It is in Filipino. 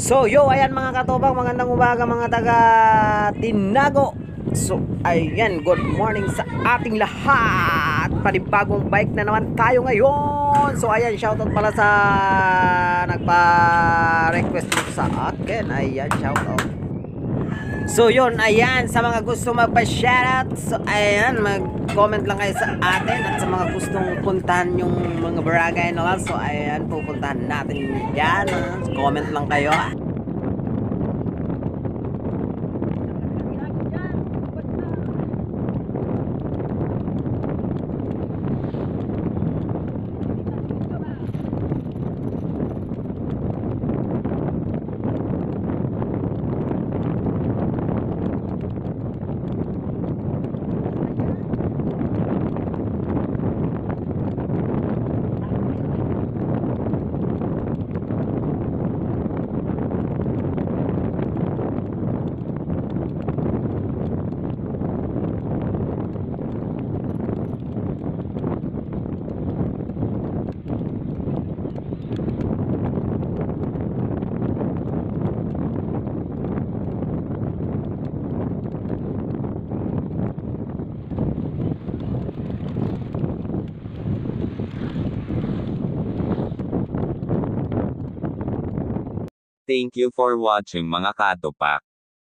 So yo, ayan mga katobang, magandang umaga mga taga Tinago. So ayan, good morning sa ating lahat. Panibagong bike na naman tayo ngayon. So ayan, shoutout pala sa nagpa-request dito sa akin. Ayan, shoutout. So yun, ayan, sa mga gusto magpa-shoutout, so ayan, mag-comment lang kayo sa atin. At sa mga gustong puntahan yung mga barangay na lang, so ayan, pupuntahan natin yan. So, comment lang kayo. Thank you for watching mga katopak.